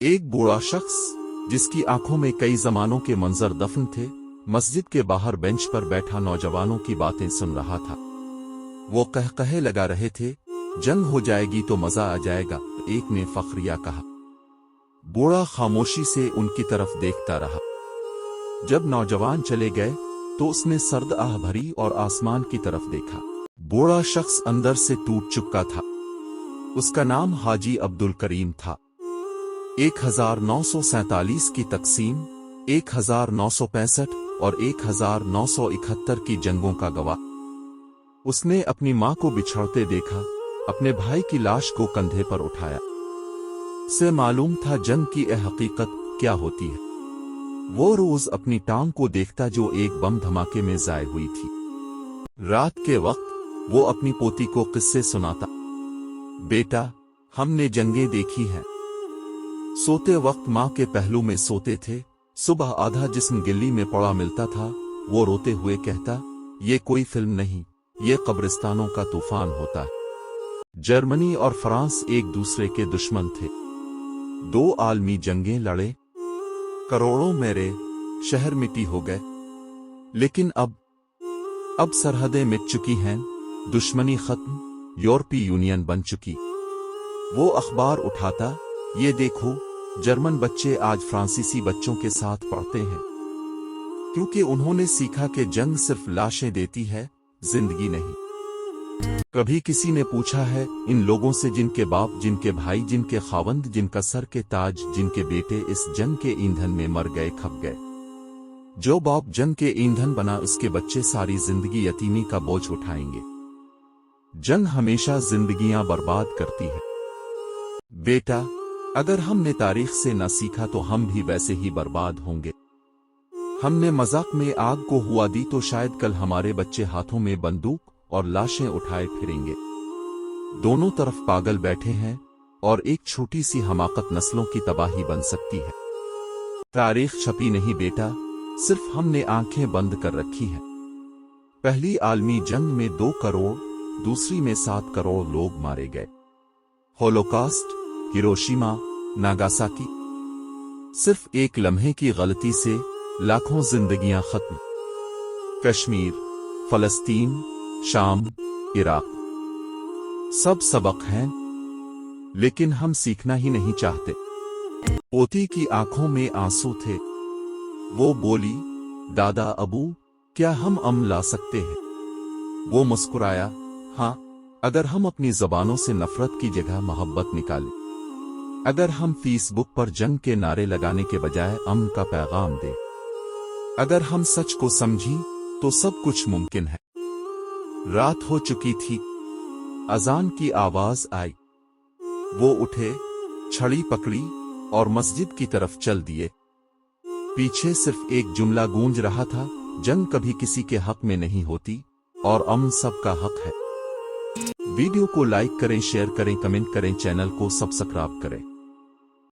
एक बूढ़ा शख्स जिसकी आंखों में कई जमानों के मंजर दफन थे, मस्जिद के बाहर बेंच पर बैठा नौजवानों की बातें सुन रहा था। वो कहकहे लगा रहे थे, जंग हो जाएगी तो मजा आ जाएगा, एक ने फखरिया कहा। बूढ़ा खामोशी से उनकी तरफ देखता रहा। जब नौजवान चले गए तो उसने सर्द आह भरी और आसमान की तरफ देखा। बूढ़ा शख्स अंदर से टूट चुका था। उसका नाम हाजी अब्दुल करीम था। 1947 की तकसीम, 1965 और 1971 की जंगों का गवाह। उसने अपनी मां को बिछड़ते देखा, अपने भाई की लाश को कंधे पर उठाया। से मालूम था जंग की हकीकत क्या होती है। वो रोज अपनी टांग को देखता जो एक बम धमाके में ज़ाय हुई थी। रात के वक्त वो अपनी पोती को किस्से सुनाता। बेटा, हमने जंगें देखी हैं। सोते वक्त मां के पहलू में सोते थे। सुबह आधा जिस्म गिल्ली में पड़ा मिलता था। वो रोते हुए कहता, ये कोई फिल्म नहीं, ये कब्रिस्तानों का तूफान होता है। जर्मनी और फ्रांस एक दूसरे के दुश्मन थे। 2 आलमी जंगें लड़े, करोड़ों मेरे शहर मिट्टी हो गए। लेकिन अब सरहदें मिट चुकी हैं, दुश्मनी खत्म, यूरोपीय यूनियन बन चुकी। वो अखबार उठाता, ये देखो, जर्मन बच्चे आज फ्रांसीसी बच्चों के साथ पढ़ते हैं, क्योंकि उन्होंने सीखा कि जंग सिर्फ लाशें देती है, जिंदगी नहीं। कभी किसी ने पूछा है इन लोगों से जिनके बाप, जिनके भाई, जिनके खावंद, जिनका सर के ताज, जिनके बेटे इस जंग के ईंधन में मर गए, खप गए। जो बाप जंग के ईंधन बना, उसके बच्चे सारी जिंदगी यतीमी का बोझ उठाएंगे। जंग हमेशा जिंदगियां बर्बाद करती है। बेटा, अगर हमने तारीख से न सीखा तो हम भी वैसे ही बर्बाद होंगे। हमने मजाक में आग को हुआ दी तो शायद कल हमारे बच्चे हाथों में बंदूक और लाशें उठाए फिरेंगे। दोनों तरफ पागल बैठे हैं और एक छोटी सी हमाकत नस्लों की तबाही बन सकती है। तारीख छपी नहीं बेटा, सिर्फ हमने आंखें बंद कर रखी हैं। पहली आलमी जंग में 2 करोड़, दूसरी में 7 करोड़ लोग मारे गए। होलोकास्ट, हिरोशिमा, नागासाकी, सिर्फ एक लम्हे की गलती से लाखों जिंदगियां खत्म। कश्मीर, फलस्तीन, शाम, इराक, सब सबक हैं, लेकिन हम सीखना ही नहीं चाहते। पोती की आंखों में आंसू थे। वो बोली, दादा अबू, क्या हम अमन ला सकते हैं? वो मुस्कुराया, हाँ, अगर हम अपनी जबानों से नफरत की जगह मोहब्बत निकालें। अगर हम फेसबुक पर जंग के नारे लगाने के बजाय अमन का पैगाम दें। अगर हम सच को समझी तो सब कुछ मुमकिन है। रात हो चुकी थी। अजान की आवाज आई। वो उठे, छड़ी पकड़ी और मस्जिद की तरफ चल दिए। पीछे सिर्फ एक जुमला गूंज रहा था, जंग कभी किसी के हक में नहीं होती और अमन सबका हक है। वीडियो को लाइक करें, शेयर करें, कमेंट करें, चैनल को सब्सक्राइब करें।